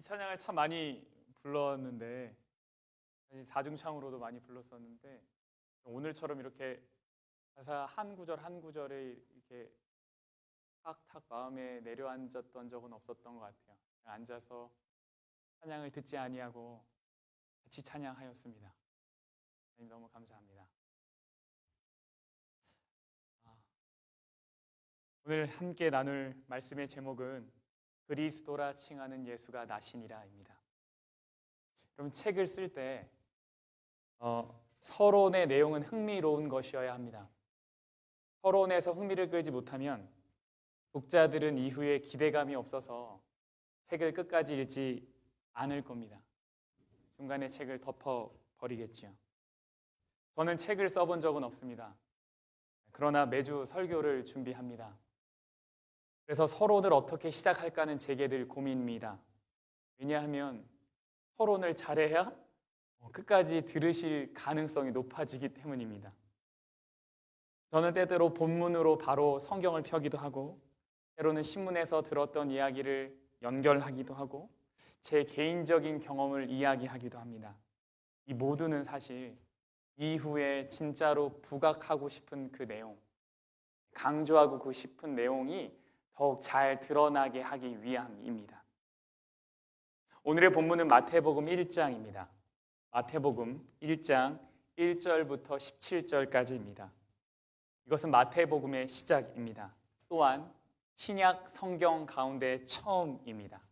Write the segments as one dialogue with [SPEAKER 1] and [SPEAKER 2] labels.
[SPEAKER 1] 이 찬양을 참 많이 불렀는데 사실 사중창으로도 많이 불렀었는데 오늘처럼 이렇게 가사 한 구절 한 구절에 이렇게 탁탁 마음에 내려앉았던 적은 없었던 것 같아요. 앉아서 찬양을 듣지 아니하고 같이 찬양하였습니다. 하나님 너무 감사합니다. 오늘 함께 나눌 말씀의 제목은 그리스도라 칭하는 예수가 나시니라입니다. 여러분 책을 쓸 때 서론의 내용은 흥미로운 것이어야 합니다. 서론에서 흥미를 끌지 못하면 독자들은 이후에 기대감이 없어서 책을 끝까지 읽지 않을 겁니다. 중간에 책을 덮어버리겠지요. 저는 책을 써본 적은 없습니다. 그러나 매주 설교를 준비합니다. 그래서 서론을 어떻게 시작할까는 제게 늘 고민입니다. 왜냐하면 서론을 잘해야 끝까지 들으실 가능성이 높아지기 때문입니다. 저는 때때로 본문으로 바로 성경을 펴기도 하고 때로는 신문에서 들었던 이야기를 연결하기도 하고 제 개인적인 경험을 이야기하기도 합니다. 이 모두는 사실 이후에 진짜로 부각하고 싶은 그 내용, 강조하고 싶은 내용이 더욱 잘 드러나게 하기 위함입니다. 오늘의 본문은 마태복음 1장입니다. 마태복음 1장 1절부터 17절까지입니다. 이것은 마태복음의 시작입니다. 또한 신약 성경 가운데 처음입니다.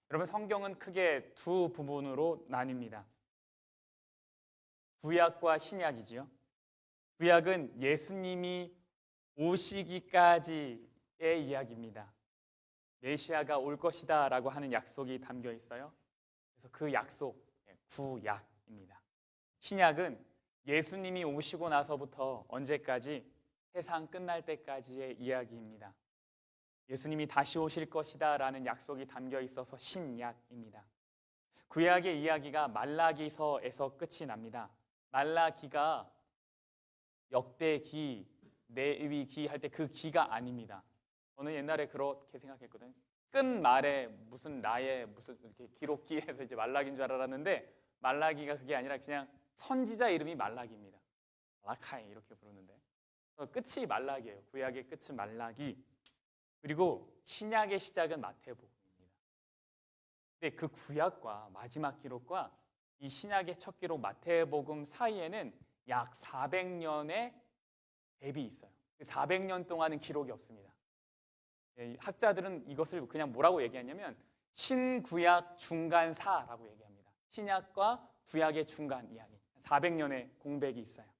[SPEAKER 1] 여러분, 성경은 크게 두 부분으로 나뉩니다. 구약과 신약이지요. 구약은 예수님이 오시기까지의 이야기입니다. 메시아가 올 것이다 라고 하는 약속이 담겨 있어요. 그래서 그 약속, 구약입니다. 신약은 예수님이 오시고 나서부터 언제까지? 세상 끝날 때까지의 이야기입니다. 예수님이 다시 오실 것이다 라는 약속이 담겨 있어서 신약입니다. 구약의 이야기가 말라기서에서 끝이 납니다. 말라기가 역대기, 레위기 할 때 그 기가 아닙니다. 저는 옛날에 그렇게 생각했거든요. 끝말에 무슨 나의 무슨 이렇게 기록기에서 이제 말라기인 줄 알았는데 말라기가 그게 아니라 그냥 선지자 이름이 말라기입니다. 말라카이 이렇게 부르는데 끝이 말라기예요. 구약의 끝은 말라기. 그리고 신약의 시작은 마태복음입니다. 근데 그 구약과 마지막 기록과 이 신약의 첫 기록 마태복음 사이에는 약 400년의 갭이 있어요. 400년 동안은 기록이 없습니다. 학자들은 이것을 그냥 뭐라고 얘기하냐면 신구약 중간사라고 얘기합니다. 신약과 구약의 중간 이야기. 400년의 공백이 있어요.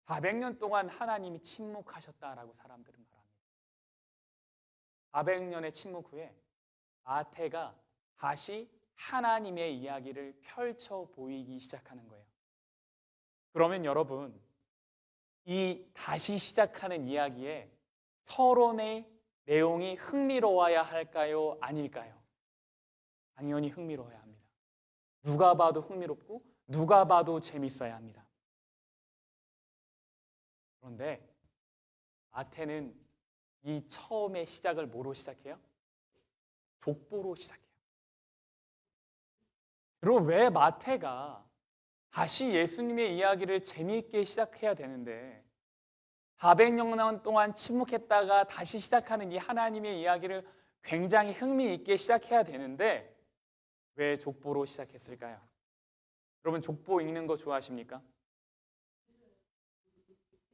[SPEAKER 1] 400년 동안 하나님이 침묵하셨다라고 사람들은 말합니다. 400년의 침묵 후에 마태가 다시 하나님의 이야기를 펼쳐 보이기 시작하는 거예요. 그러면 여러분, 이 다시 시작하는 이야기에 서론의 내용이 흥미로워야 할까요? 아닐까요? 당연히 흥미로워야 합니다. 누가 봐도 흥미롭고 누가 봐도 재밌어야 합니다. 그런데 마태는 이 처음의 시작을 뭐로 시작해요? 족보로 시작해요. 그럼 왜 마태가 다시 예수님의 이야기를 재미있게 시작해야 되는데 400년 동안 침묵했다가 다시 시작하는 이 하나님의 이야기를 굉장히 흥미있게 시작해야 되는데 왜 족보로 시작했을까요? 여러분, 족보 읽는 거 좋아하십니까?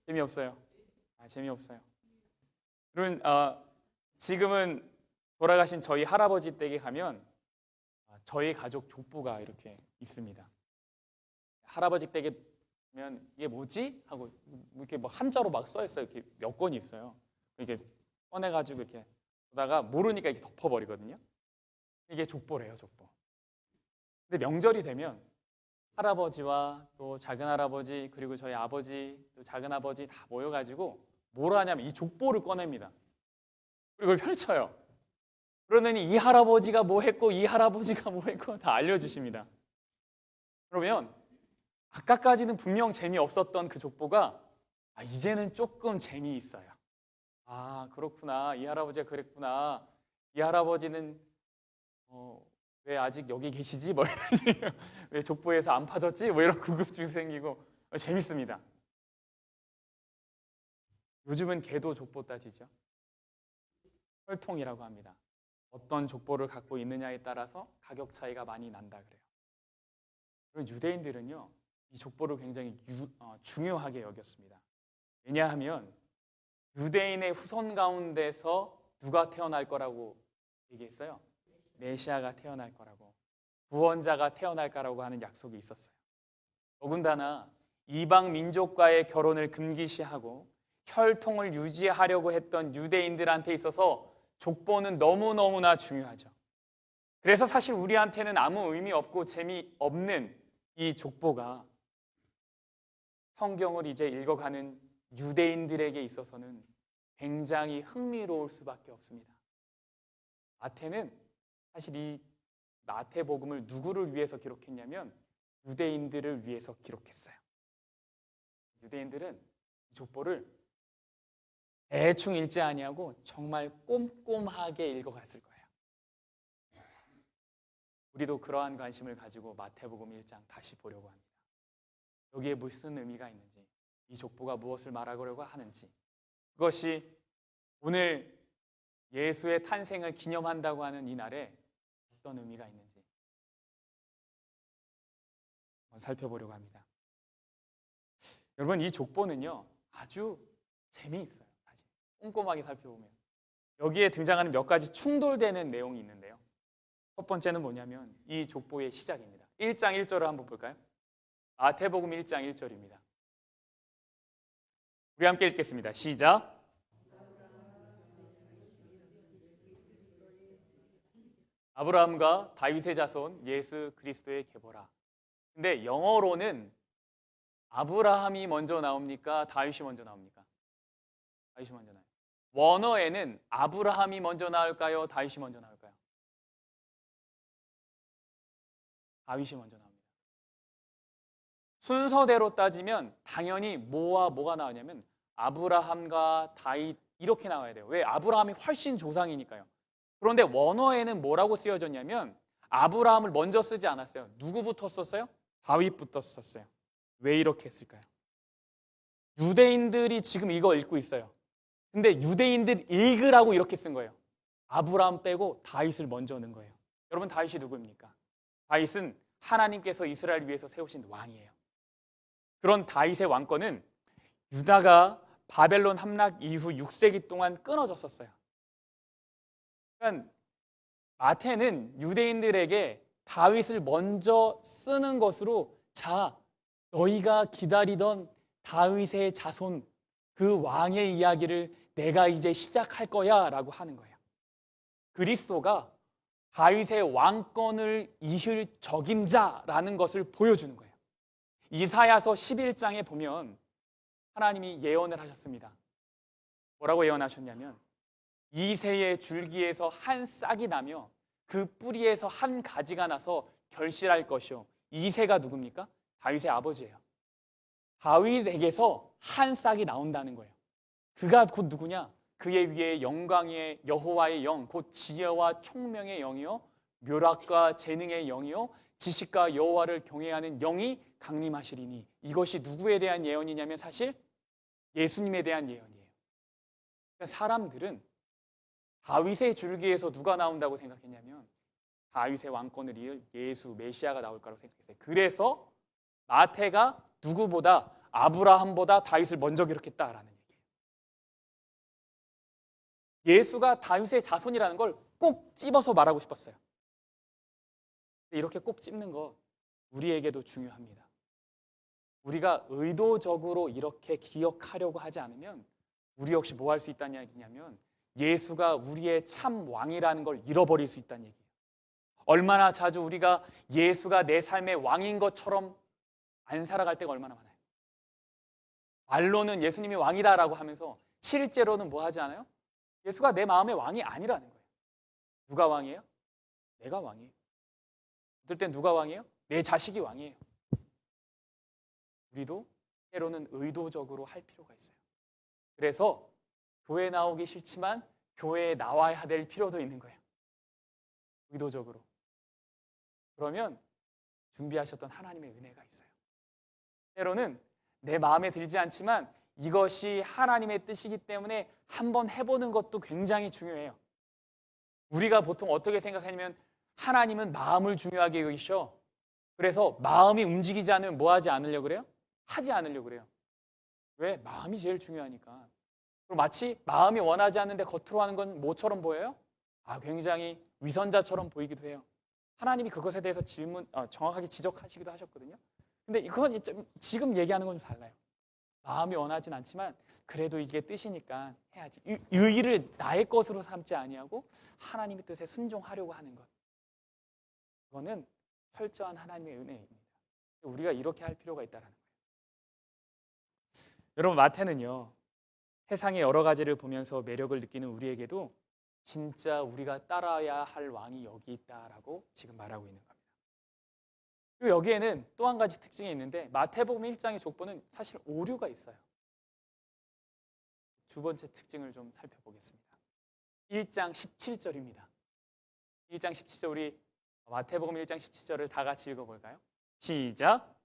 [SPEAKER 1] 재미없어요. 재미없어요. 여러분, 지금은 돌아가신 저희 할아버지 댁에 가면 저희 가족 족보가 이렇게 있습니다. 할아버지 댁에 면 이게 뭐지? 하고 이렇게 뭐 한자로 막 써 있어요. 이렇게 몇 권이 있어요. 이렇게 꺼내가지고 이렇게 보다가 모르니까 이렇게 덮어버리거든요. 이게 족보래요, 족보. 근데 명절이 되면 할아버지와 또 작은 할아버지 그리고 저희 아버지 또 작은 아버지 다 모여가지고 뭘 하냐면 이 족보를 꺼냅니다. 그리고 이걸 펼쳐요. 그러더니 이 할아버지가 뭐 했고 이 할아버지가 뭐 했고 다 알려주십니다. 그러면 아까까지는 분명 재미없었던 그 족보가 이제는 조금 재미있어요. 그렇구나. 이 할아버지가 그랬구나. 이 할아버지는 왜 아직 여기 계시지? 뭐 이런 식으로. 왜 족보에서 안 파졌지? 뭐 이런 궁금증 생기고 재밌습니다. 요즘은 개도 족보 따지죠. 혈통이라고 합니다. 어떤 족보를 갖고 있느냐에 따라서 가격 차이가 많이 난다 그래요. 그리고 유대인들은요, 이 족보를 굉장히 중요하게 여겼습니다. 왜냐하면 유대인의 후손 가운데서 누가 태어날 거라고 얘기했어요? 메시아가 태어날 거라고, 구원자가 태어날 거라고 하는 약속이 있었어요. 더군다나 이방 민족과의 결혼을 금기시하고 혈통을 유지하려고 했던 유대인들한테 있어서 족보는 너무너무나 중요하죠. 그래서 사실 우리한테는 아무 의미 없고 재미없는 이 족보가 성경을 이제 읽어가는 유대인들에게 있어서는 굉장히 흥미로울 수밖에 없습니다. 마태는 사실 이 마태복음을 누구를 위해서 기록했냐면 유대인들을 위해서 기록했어요. 유대인들은 이 족보를 대충 읽지 아니하고 정말 꼼꼼하게 읽어갔을 거예요. 우리도 그러한 관심을 가지고 마태복음 1장 다시 보려고 합니다. 여기에 무슨 의미가 있는지, 이 족보가 무엇을 말하려고 하는지, 그것이 오늘 예수의 탄생을 기념한다고 하는 이 날에 어떤 의미가 있는지 한번 살펴보려고 합니다. 여러분, 이 족보는요 아주 재미있어요. 사실 꼼꼼하게 살펴보면 여기에 등장하는 몇 가지 충돌되는 내용이 있는데요. 첫 번째는 뭐냐면 이 족보의 시작입니다. 1장 1절을 한번 볼까요? 마태복음 1장 1절입니다. 우리 함께 읽겠습니다. 시작. 아브라함과 다윗의 자손 예수 그리스도의 계보라. 근데 영어로는 아브라함이 먼저 나옵니까? 다윗이 먼저 나옵니까? 다윗이 먼저 나와요. 원어에는 아브라함이 먼저 나올까요? 다윗이 먼저 나올까요? 다윗이 먼저 나옵니다. 순서대로 따지면 당연히 뭐와 뭐가 나오냐면 아브라함과 다윗 이렇게 나와야 돼요. 왜? 아브라함이 훨씬 조상이니까요. 그런데 원어에는 뭐라고 쓰여졌냐면 아브라함을 먼저 쓰지 않았어요. 누구부터 썼어요? 다윗부터 썼어요. 왜 이렇게 했을까요? 유대인들이 지금 이거 읽고 있어요. 근데 유대인들 읽으라고 이렇게 쓴 거예요. 아브라함 빼고 다윗을 먼저 넣은 거예요. 여러분, 다윗이 누구입니까? 다윗은 하나님께서 이스라엘을 위해서 세우신 왕이에요. 그런 다윗의 왕권은 유다가 바벨론 함락 이후 6세기 동안 끊어졌었어요. 그러니까 마태는 유대인들에게 다윗을 먼저 쓰는 것으로 자, 너희가 기다리던 다윗의 자손, 그 왕의 이야기를 내가 이제 시작할 거야 라고 하는 거예요. 그리스도가 다윗의 왕권을 이을 적임자라는 것을 보여주는 거예요. 이사야서 11장에 보면 하나님이 예언을 하셨습니다. 뭐라고 예언하셨냐면 이새의 줄기에서 한 싹이 나며 그 뿌리에서 한 가지가 나서 결실할 것이요. 이새가 누굽니까? 다윗의 아버지예요. 다윗에게서 한 싹이 나온다는 거예요. 그가 곧 누구냐? 그의 위에 영광의 여호와의 영, 곧 지혜와 총명의 영이요 묘락과 재능의 영이요 지식과 여호와를 경외하는 영이 강림하시리니. 이것이 누구에 대한 예언이냐면 사실 예수님에 대한 예언이에요. 그러니까 사람들은 다윗의 줄기에서 누가 나온다고 생각했냐면 다윗의 왕권을 이을 예수, 메시아가 나올 거라고 생각했어요. 그래서 마태가 누구보다 아브라함보다 다윗을 먼저 기록했다라는 얘기예요. 예수가 다윗의 자손이라는 걸 꼭 찝어서 말하고 싶었어요. 이렇게 꼭 찝는 거 우리에게도 중요합니다. 우리가 의도적으로 이렇게 기억하려고 하지 않으면 우리 역시 뭐 할 수 있다는 얘기냐면 예수가 우리의 참 왕이라는 걸 잃어버릴 수 있다는 얘기예요. 얼마나 자주 우리가 예수가 내 삶의 왕인 것처럼 안 살아갈 때가 얼마나 많아요. 말로는 예수님이 왕이다라고 하면서 실제로는 뭐 하지 않아요? 예수가 내 마음의 왕이 아니라는 거예요. 누가 왕이에요? 내가 왕이에요. 어떨 땐 누가 왕이에요? 내 자식이 왕이에요. 우리도 때로는 의도적으로 할 필요가 있어요. 그래서 교회 나오기 싫지만 교회에 나와야 될 필요도 있는 거예요. 의도적으로. 그러면 준비하셨던 하나님의 은혜가 있어요. 때로는 내 마음에 들지 않지만 이것이 하나님의 뜻이기 때문에 한번 해보는 것도 굉장히 중요해요. 우리가 보통 어떻게 생각하냐면 하나님은 마음을 중요하게 여기셔. 그래서 마음이 움직이지 않으면 뭐 하지 않으려고 그래요? 하지 않으려고 그래요. 왜? 마음이 제일 중요하니까. 그리고 마치 마음이 원하지 않는데 겉으로 하는 건 뭐처럼 보여요? 굉장히 위선자처럼 보이기도 해요. 하나님이 그것에 대해서 정확하게 지적하시기도 하셨거든요. 근데 그건 지금 얘기하는 건 좀 달라요. 마음이 원하진 않지만 그래도 이게 뜻이니까 해야지. 의의를 나의 것으로 삼지 아니하고 하나님의 뜻에 순종하려고 하는 것. 그거는 철저한 하나님의 은혜입니다. 우리가 이렇게 할 필요가 있다는 거예요. 여러분, 마태는요, 세상의 여러 가지를 보면서 매력을 느끼는 우리에게도 진짜 우리가 따라야 할 왕이 여기 있다라고 지금 말하고 있는 겁니다. 그리고 여기에는 또 한 가지 특징이 있는데 마태복음 1장의 족보는 사실 오류가 있어요. 두 번째 특징을 좀 살펴보겠습니다. 1장 17절입니다. 1장 17절, 우리 마태복음 1장 17절을 다 같이 읽어볼까요? 시작!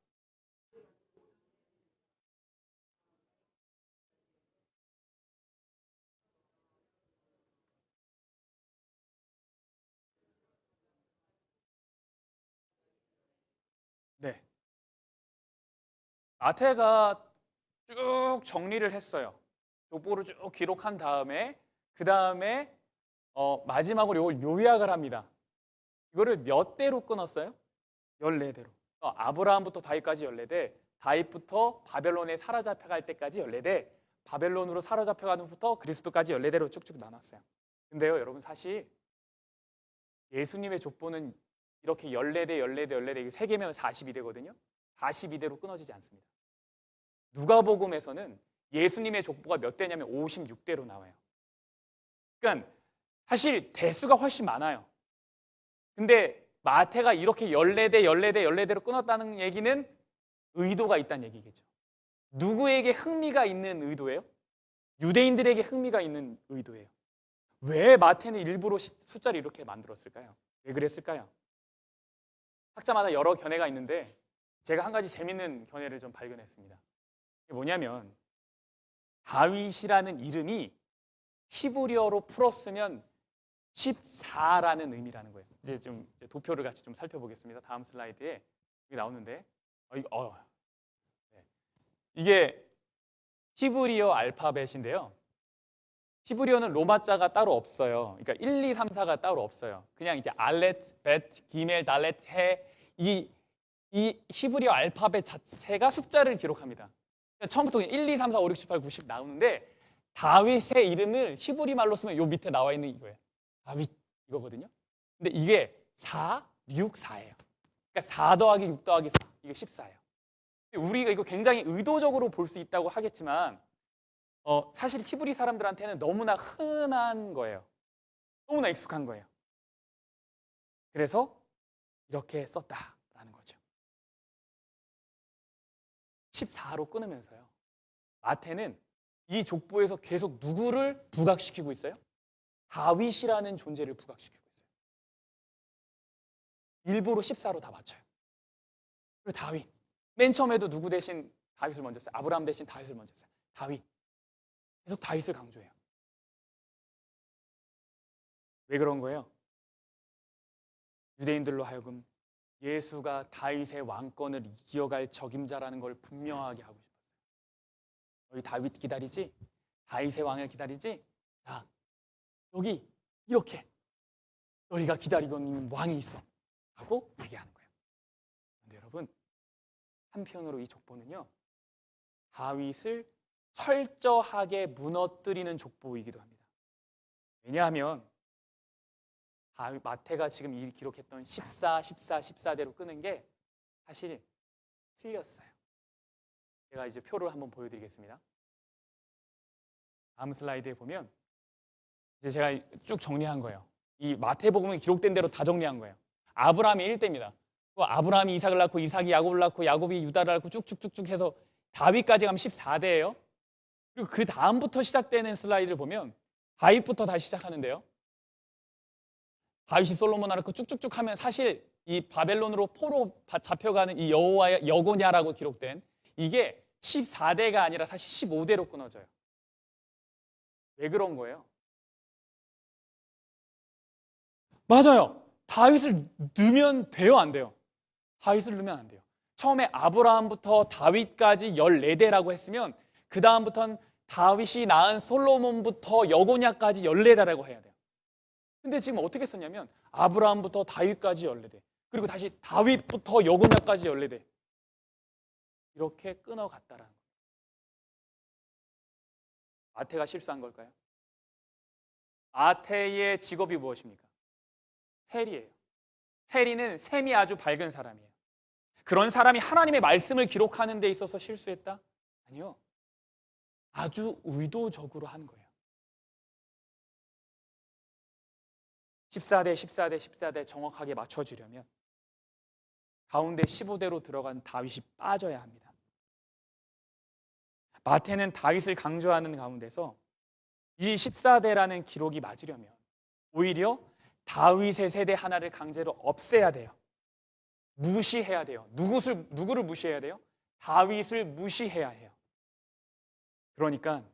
[SPEAKER 1] 네, 마태가 쭉 정리를 했어요. 족보를 쭉 기록한 다음에 그 다음에 마지막으로 이걸 요약을 합니다. 이거를 몇 대로 끊었어요? 14대로. 아브라함부터 다윗까지 14대, 다윗부터 바벨론에 사로잡혀갈 때까지 14대, 바벨론으로 사로잡혀가는 후부터 그리스도까지 14대로 쭉쭉 나눴어요. 근데요, 여러분, 사실 예수님의 족보는 이렇게 14대, 14대, 14대, 이게 3개면 42대거든요. 42대로 끊어지지 않습니다. 누가복음에서는 예수님의 족보가 몇 대냐면 56대로 나와요. 그러니까 사실 대수가 훨씬 많아요. 근데 마태가 이렇게 14대, 14대, 14대로 끊었다는 얘기는 의도가 있다는 얘기겠죠. 누구에게 흥미가 있는 의도예요? 유대인들에게 흥미가 있는 의도예요. 왜 마태는 일부러 숫자를 이렇게 만들었을까요? 왜 그랬을까요? 학자마다 여러 견해가 있는데 제가 한 가지 재밌는 견해를 좀 발견했습니다. 이게 뭐냐면 다윗이라는 이름이 히브리어로 풀었으면 14라는 의미라는 거예요. 이제 좀 도표를 같이 좀 살펴보겠습니다. 다음 슬라이드에 여기 나오는데 이게 히브리어 알파벳인데요. 히브리어는 로마자가 따로 없어요. 그러니까 1, 2, 3, 4가 따로 없어요. 그냥 이제 알렛, 벳, 기멜, 달렛, 해, 이 히브리어 알파벳 자체가 숫자를 기록합니다. 그러니까 처음부터 1, 2, 3, 4, 5, 6, 7, 8, 9, 10 나오는데 다윗의 이름을 히브리 말로 쓰면 요 밑에 나와 있는 이거예요. 다윗 이거거든요. 근데 이게 4, 6, 4예요. 그러니까 4 더하기 6 더하기 4, 이게 14예요. 우리가 이거 굉장히 의도적으로 볼 수 있다고 하겠지만 사실 히브리 사람들한테는 너무나 흔한 거예요. 너무나 익숙한 거예요. 그래서 이렇게 썼다라는 거죠. 14로 끊으면서요. 마태는 이 족보에서 계속 누구를 부각시키고 있어요? 다윗이라는 존재를 부각시키고 있어요. 일부러 14로 다 맞춰요. 그리고 다윗. 맨 처음에도 누구 대신 다윗을 먼저 써요? 아브라함 대신 다윗을 먼저 써요. 다윗. 계속 다윗을 강조해요. 왜 그런 거예요? 유대인들로 하여금 예수가 다윗의 왕권을 이어갈 적임자라는 걸 분명하게 하고 싶었어요. 너희 다윗 기다리지? 다윗의 왕을 기다리지? 자, 여기 이렇게 너희가 기다리고 있는 왕이 있어 하고 얘기하는 거예요. 그런데 여러분, 한편으로 이 족보는요, 다윗을 철저하게 무너뜨리는 족보이기도 합니다. 왜냐하면 마태가 지금 이 기록했던 14, 14, 14대로 끄는 게 사실 틀렸어요. 제가 이제 표를 한번 보여드리겠습니다. 다음 슬라이드에 보면 이제 제가 쭉 정리한 거예요. 이 마태복음에 기록된 대로 다 정리한 거예요. 아브라함이 1대입니다. 아브라함이 이삭을 낳고 이삭이 야곱을 낳고 야곱이 유다를 낳고 쭉쭉쭉쭉 해서 다윗까지 가면 14대예요. 그리고 그 다음부터 시작되는 슬라이드를 보면 다윗부터 다시 시작하는데요. 다윗이 솔로몬을 낳고 쭉쭉쭉 하면 사실 이 바벨론으로 포로 잡혀가는 이 여호와의 여고냐라고 기록된 이게 14대가 아니라 사실 15대로 끊어져요. 왜 그런 거예요? 맞아요. 다윗을 넣으면 돼요, 안 돼요? 다윗을 넣으면 안 돼요. 처음에 아브라함부터 다윗까지 14대라고 했으면 그 다음부터는 다윗이 낳은 솔로몬부터 여고냐까지 14대라고 해야 돼요. 근데 지금 어떻게 썼냐면 아브라함부터 다윗까지 14대, 그리고 다시 다윗부터 여고냐까지 14대, 이렇게 끊어갔다라는 거예요. 마태가 실수한 걸까요? 마태의 직업이 무엇입니까? 세리예요. 세리는 셈이 아주 밝은 사람이에요. 그런 사람이 하나님의 말씀을 기록하는 데 있어서 실수했다? 아니요. 아주 의도적으로 한 거예요. 14대, 14대, 14대 정확하게 맞춰주려면 가운데 15대로 들어간 다윗이 빠져야 합니다. 마태는 다윗을 강조하는 가운데서 이 14대라는 기록이 맞으려면 오히려 다윗의 세대 하나를 강제로 없애야 돼요. 무시해야 돼요. 누구를 무시해야 돼요? 다윗을 무시해야 해요. 그러니까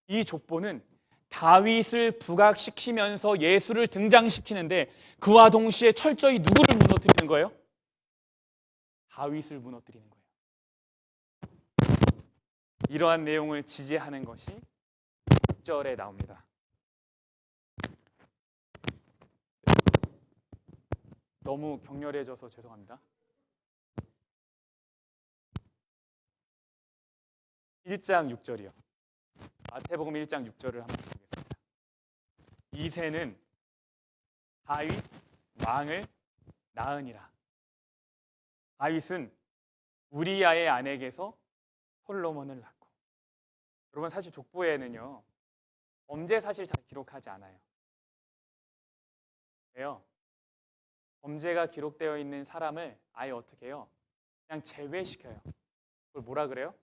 [SPEAKER 1] 이 족보는 다윗을 부각시키면서 예수를 등장시키는데 그와 동시에 철저히 누구를 무너뜨리는 거예요? 다윗을 무너뜨리는 거예요. 이러한 내용을 지지하는 것이 6절에 나옵니다. 너무 격렬해져서 죄송합니다. 1장 6절이요. 마태복음 1장 6절을 한번 보겠습니다. 이새는 다윗 왕을 낳으니라. 다윗은 우리야의 아내에게서 솔로몬을 낳고. 여러분, 사실 족보에는요 범죄 사실 잘 기록하지 않아요. 왜요? 범죄가 기록되어 있는 사람을 아예 어떻게 해요? 그냥 제외시켜요. 그걸 뭐라 그래요?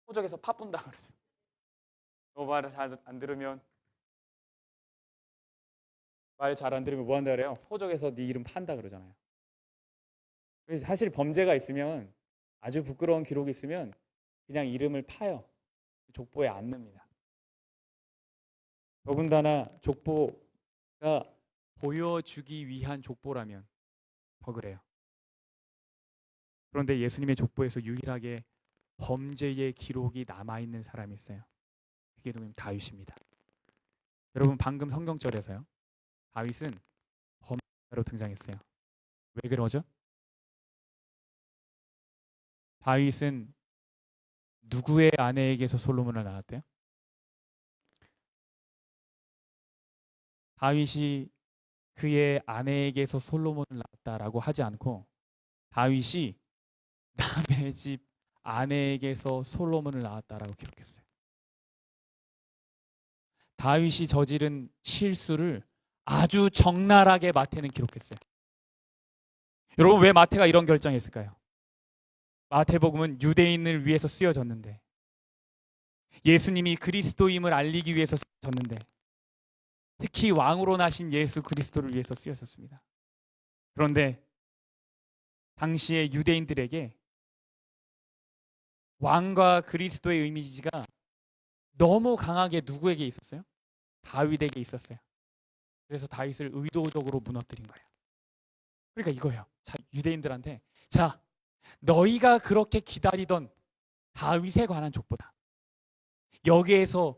[SPEAKER 1] 호적에서 파푼다 그러죠. 너 말을 잘 안 들으면, 말 잘 안 들으면 뭐 한다 그래요? 호적에서 네 이름 판다 그러잖아요. 그래서 사실 범죄가 있으면, 아주 부끄러운 기록이 있으면 그냥 이름을 파요. 족보에 안 넣습니다. 더군다나 족보가 보여주기 위한 족보라면 더 그래요. 그런데 예수님의 족보에서 유일하게 범죄의 기록이 남아있는 사람이 있어요. 그게 누구냐면 다윗입니다. 여러분, 방금 성경절에서요 다윗은 범죄자로 등장했어요. 왜 그러죠? 다윗은 누구의 아내에게서 솔로몬을 낳았대요? 다윗이 그의 아내에게서 솔로몬을 낳았다라고 하지 않고 다윗이 남의 집 아내에게서 솔로몬을 낳았다라고 기록했어요. 다윗이 저지른 실수를 아주 적나라하게 마태는 기록했어요. 여러분, 왜 마태가 이런 결정했을까요? 마태복음은 유대인을 위해서 쓰여졌는데, 예수님이 그리스도임을 알리기 위해서 쓰여졌는데, 특히 왕으로 나신 예수 그리스도를 위해서 쓰여졌습니다. 그런데 당시의 유대인들에게 왕과 그리스도의 이미지가 너무 강하게 누구에게 있었어요? 다윗에게 있었어요. 그래서 다윗을 의도적으로 무너뜨린 거예요. 그러니까 이거예요. 자, 유대인들한테, 자, 너희가 그렇게 기다리던 다윗에 관한 족보다, 여기에서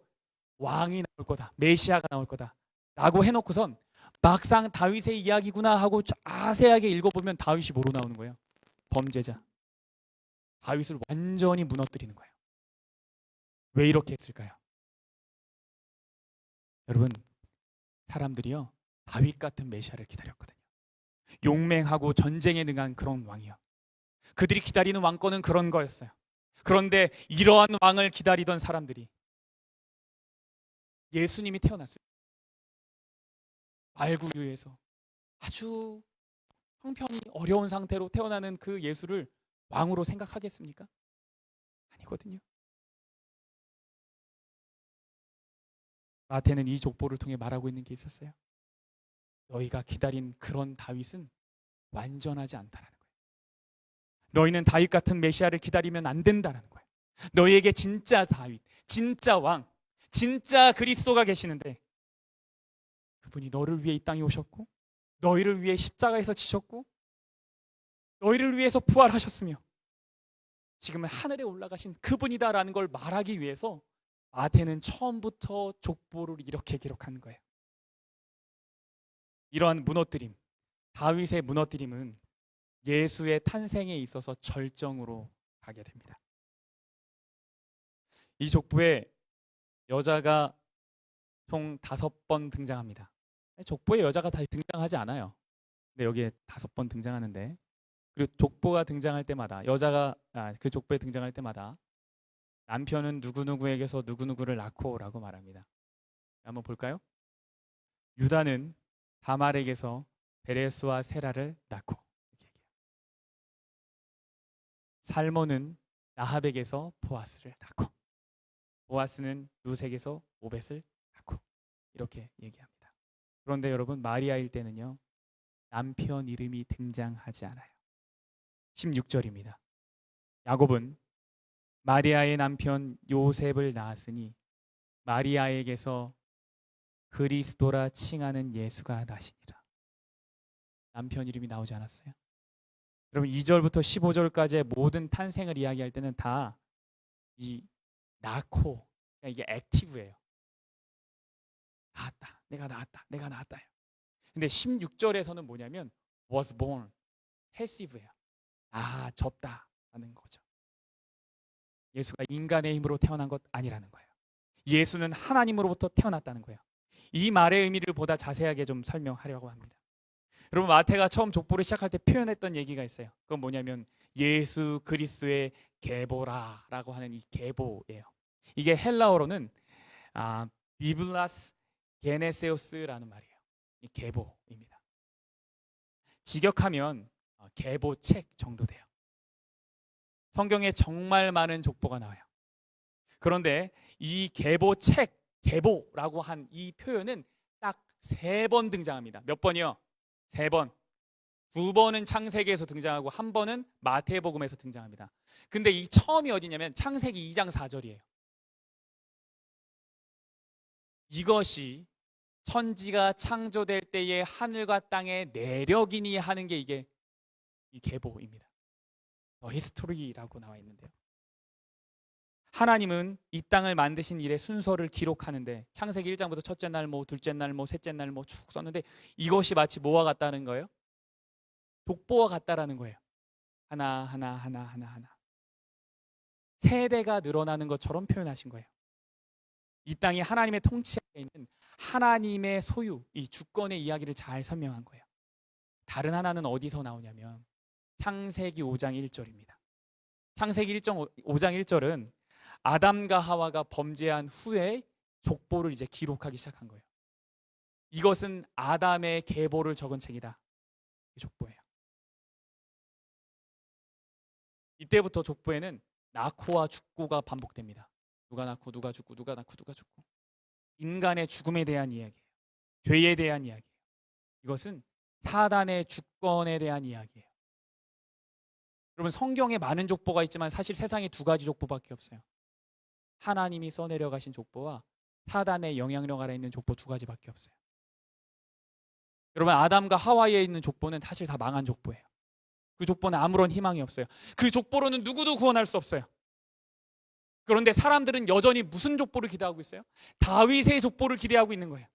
[SPEAKER 1] 왕이 나올 거다, 메시아가 나올 거다 라고 해놓고선 막상 다윗의 이야기구나 하고 자세하게 읽어보면 다윗이 뭐로 나오는 거예요? 범죄자. 다윗을 완전히 무너뜨리는 거예요. 왜 이렇게 했을까요? 여러분, 사람들이요 다윗 같은 메시아를 기다렸거든요. 용맹하고 전쟁에 능한 그런 왕이요. 그들이 기다리는 왕권은 그런 거였어요. 그런데 이러한 왕을 기다리던 사람들이 예수님이 태어났어요. 말구유에서 아주 형편이 어려운 상태로 태어나는 그 예수를 왕으로 생각하겠습니까? 아니거든요. 마태는 이 족보를 통해 말하고 있는 게 있었어요. 너희가 기다린 그런 다윗은 완전하지 않다라는 거예요. 너희는 다윗 같은 메시아를 기다리면 안 된다라는 거예요. 너희에게 진짜 다윗, 진짜 왕, 진짜 그리스도가 계시는데 그분이 너를 위해 이 땅에 오셨고 너희를 위해 십자가에서 지셨고 너희를 위해서 부활하셨으며 지금은 하늘에 올라가신 그분이다라는 걸 말하기 위해서 마태는 처음부터 족보를 이렇게 기록한 거예요. 이러한 무너뜨림, 다윗의 무너뜨림은 예수의 탄생에 있어서 절정으로 가게 됩니다. 이 족보에 여자가 총 5번 등장합니다. 족보에 여자가 다 등장하지 않아요. 근데 여기에 5번 등장하는데, 그리고 족보가 등장할 때마다 그 족보에 등장할 때마다 남편은 누구누구에게서 누구누구를 낳고라고 말합니다. 한번 볼까요? 유다는 다말에게서 베레스와 세라를 낳고, 살몬은 나합에게서 보아스를 낳고, 보아스는 루색에서 오벳을 낳고, 이렇게 얘기합니다. 그런데 여러분, 마리아일 때는요, 남편 이름이 등장하지 않아요. 16절입니다. 야곱은 마리아의 남편 요셉을 낳았으니 마리아에게서 그리스도라 칭하는 예수가 나시니라. 남편 이름이 나오지 않았어요. 여러분, 2절부터 15절까지의 모든 탄생을 이야기할 때는 다 이 낳고, 이게 액티브예요. 낳았다, 내가 낳았다, 내가 낳았다요. 근데 16절에서는 뭐냐면 was born, 패시브예요. 졌다 하는 거죠. 예수가 인간의 힘으로 태어난 것 아니라는 거예요. 예수는 하나님으로부터 태어났다는 거예요. 이 말의 의미를 보다 자세하게 좀 설명하려고 합니다. 여러분, 마태가 처음 족보를 시작할 때 표현했던 얘기가 있어요. 그건 뭐냐면 예수 그리스도의 계보라라고 하는 이 계보예요. 이게 헬라어로는 비블라스 게네세우스라는 말이에요. 이 계보입니다. 직역하면 계보책 정도 돼요. 성경에 정말 많은 족보가 나와요. 그런데 이 계보책, 계보라고 한 이 표현은 딱 3번 등장합니다. 몇 번이요? 3번. 2번은 창세기에서 등장하고 1번은 마태복음에서 등장합니다. 근데 이 처음이 어디냐면 창세기 2장 4절이에요. 이것이 천지가 창조될 때에 하늘과 땅의 내력이니 하는 게 이게 이 계보입니다. 히스토리라고 나와 있는데요. 하나님은 이 땅을 만드신 일의 순서를 기록하는데 창세기 1장부터 첫째 날 둘째 날 셋째 날 쭉 썼는데 이것이 마치 뭐와 같다는 거예요? 족보와 같다라는 거예요. 하나 세대가 늘어나는 것처럼 표현하신 거예요. 이 땅이 하나님의 통치 하에 있는 하나님의 소유, 이 주권의 이야기를 잘 설명한 거예요. 다른 하나는 어디서 나오냐면 창세기 5장 1절입니다. 창세기 5장 1절은 아담과 하와가 범죄한 후에 족보를 이제 기록하기 시작한 거예요. 이것은 아담의 계보를 적은 책이다. 이 족보예요. 이때부터 족보에는 낳고와 죽고가 반복됩니다. 누가 낳고 누가 죽고 누가 낳고 누가 죽고. 인간의 죽음에 대한 이야기예요. 죄에 대한 이야기예요. 이것은 사단의 주권에 대한 이야기예요. 여러분, 성경에 많은 족보가 있지만 사실 세상에 2가지 족보밖에 없어요. 하나님이 써내려 가신 족보와 사단의 영향력 아래 있는 족보 2가지밖에 없어요. 여러분, 아담과 하와에 있는 족보는 사실 다 망한 족보예요. 그 족보는 아무런 희망이 없어요. 그 족보로는 누구도 구원할 수 없어요. 그런데 사람들은 여전히 무슨 족보를 기대하고 있어요? 다윗의 족보를 기대하고 있는 거예요.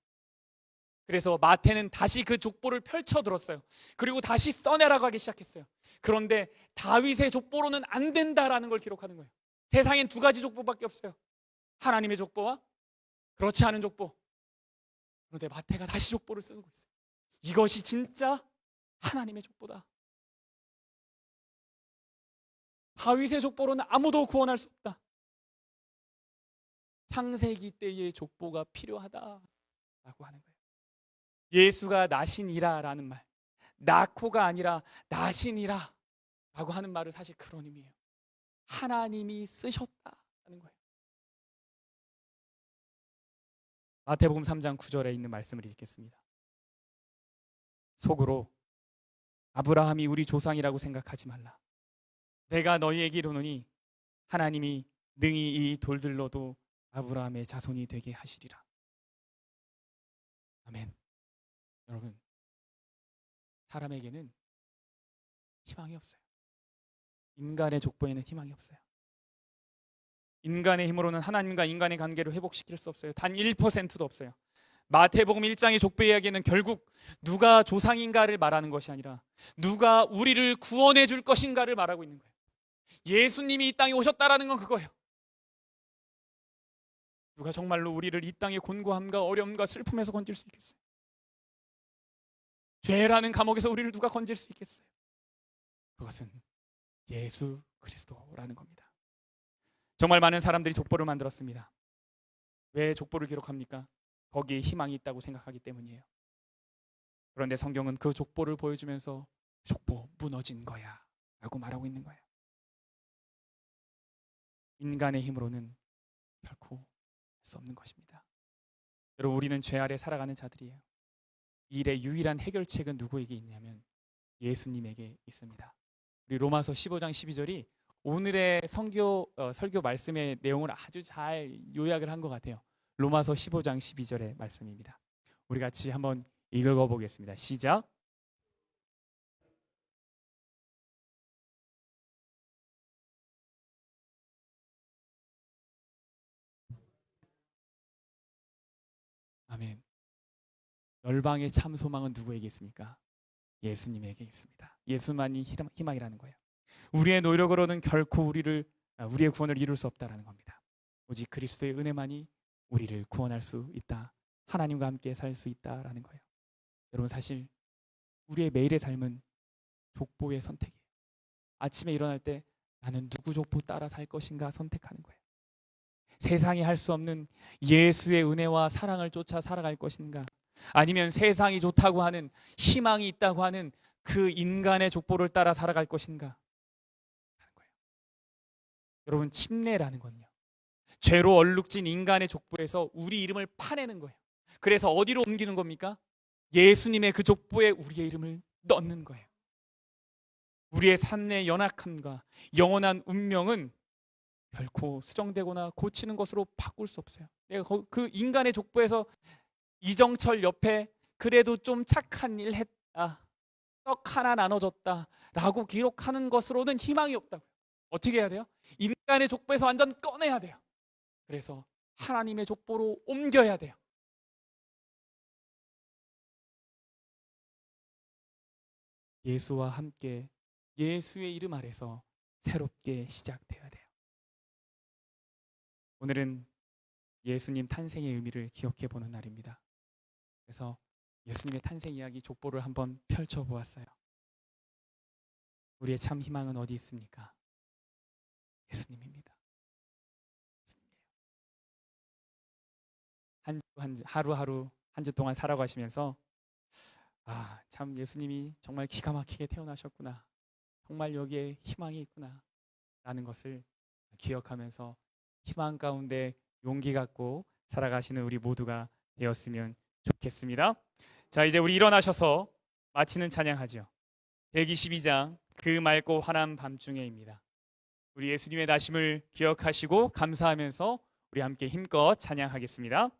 [SPEAKER 1] 그래서 마태는 다시 그 족보를 펼쳐들었어요. 그리고 다시 써내라고 하기 시작했어요. 그런데 다윗의 족보로는 안 된다라는 걸 기록하는 거예요. 세상엔 2가지 족보밖에 없어요. 하나님의 족보와 그렇지 않은 족보. 그런데 마태가 다시 족보를 쓰고 있어요. 이것이 진짜 하나님의 족보다. 다윗의 족보로는 아무도 구원할 수 없다. 창세기 때의 족보가 필요하다라고 하는 거예요. 예수가 나신이라라는 말, 낳고가 아니라 나신이라 라고 하는 말을 사실 그런 의미예요. 하나님이 쓰셨다는 거예요. 마태복음 3장 9절에 있는 말씀을 읽겠습니다. 속으로
[SPEAKER 2] 아브라함이 우리 조상이라고 생각하지 말라. 내가 너희에게 이르노니 하나님이 능히 이 돌들로도 아브라함의 자손이 되게 하시리라. 아멘. 여러분, 사람에게는 희망이 없어요. 인간의 족보에는 희망이 없어요. 인간의 힘으로는 하나님과 인간의 관계를 회복시킬 수 없어요. 단 1%도 없어요. 마태복음 1장의 족보 이야기는 결국 누가 조상인가를 말하는 것이 아니라 누가 우리를 구원해 줄 것인가를 말하고 있는 거예요. 예수님이 이 땅에 오셨다라는 건 그거예요. 누가 정말로 우리를 이 땅의 곤고함과 어려움과 슬픔에서 건질 수 있겠어요? 죄라는 감옥에서 우리를 누가 건질 수 있겠어요? 그것은 예수 그리스도라는 겁니다. 정말 많은 사람들이 족보를 만들었습니다. 왜 족보를 기록합니까? 거기에 희망이 있다고 생각하기 때문이에요. 그런데 성경은 그 족보를 보여주면서 족보 무너진 거야 라고 말하고 있는 거예요. 인간의 힘으로는 결코 할 수 없는 것입니다. 여러분, 우리는 죄 아래 살아가는 자들이에요. 이 일의 유일한 해결책은 누구에게 있냐면 예수님에게 있습니다. 우리 로마서 15장 12절이 오늘의 설교 말씀의 내용을 아주 잘 요약을 한 것 같아요. 로마서 15장 12절의 말씀입니다. 우리 같이 한번 읽어보겠습니다. 시작. 아멘. 열방의 참 소망은 누구에게 있습니까? 예수님에게 있습니다. 예수만이 희망이라는 거예요. 우리의 노력으로는 결코 우리의 구원을 이룰 수 없다라는 겁니다. 오직 그리스도의 은혜만이 우리를 구원할 수 있다. 하나님과 함께 살 수 있다라는 거예요. 여러분, 사실 우리의 매일의 삶은 족보의 선택이에요. 아침에 일어날 때 나는 누구 족보 따라 살 것인가 선택하는 거예요. 세상이 할 수 없는 예수의 은혜와 사랑을 쫓아 살아갈 것인가, 아니면 세상이 좋다고 하는 희망이 있다고 하는 그 인간의 족보를 따라 살아갈 것인가 하는 거예요. 여러분, 침례라는 건요, 죄로 얼룩진 인간의 족보에서 우리 이름을 파내는 거예요. 그래서 어디로 옮기는 겁니까? 예수님의 그 족보에 우리의 이름을 넣는 거예요. 우리의 삶의 연약함과 영원한 운명은 결코 수정되거나 고치는 것으로 바꿀 수 없어요. 내가 그 인간의 족보에서 이정철 옆에 그래도 좀 착한 일 했다, 떡 하나 나눠줬다 라고 기록하는 것으로는 희망이 없다고요. 어떻게 해야 돼요? 인간의 족보에서 완전 꺼내야 돼요. 그래서 하나님의 족보로 옮겨야 돼요. 예수와 함께 예수의 이름 아래서 새롭게 시작되어야 돼요. 오늘은 예수님 탄생의 의미를 기억해 보는 날입니다. 그래서 예수님의 탄생 이야기 족보를 한번 펼쳐보았어요. 우리의 참 희망은 어디 있습니까? 예수님입니다. 하루하루 한 주 동안 살아가시면서 참 예수님이 정말 기가 막히게 태어나셨구나, 정말 여기에 희망이 있구나 라는 것을 기억하면서 희망 가운데 용기 갖고 살아가시는 우리 모두가 되었으면 좋겠습니다. 자, 이제 우리 일어나셔서 마치는 찬양하죠. 122장 그 맑고 환한 밤중에입니다. 우리 예수님의 나심을 기억하시고 감사하면서 우리 함께 힘껏 찬양하겠습니다.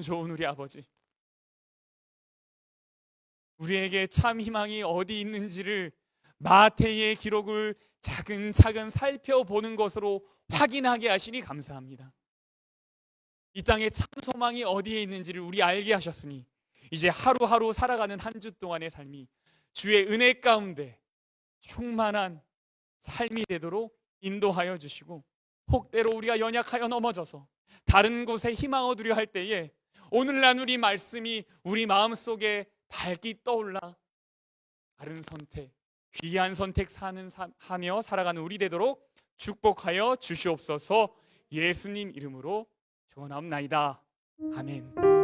[SPEAKER 2] 좋은 우리 아버지, 우리에게 참 희망이 어디 있는지를 마태의 기록을 차근차근 살펴보는 것으로 확인하게 하시니 감사합니다. 이 땅에 참 소망이 어디에 있는지를 우리 알게 하셨으니 이제 하루하루 살아가는 한 주 동안의 삶이 주의 은혜 가운데 충만한 삶이 되도록 인도하여 주시고, 혹대로 우리가 연약하여 넘어져서 다른 곳에 희망 얻으려 할 때에 오늘날 우리 말씀이 우리 마음속에 밝게 떠올라 다른 선택, 귀한 선택 하며 살아가는 우리 되도록 축복하여 주시옵소서. 예수님 이름으로 축원하옵나이다. 아멘.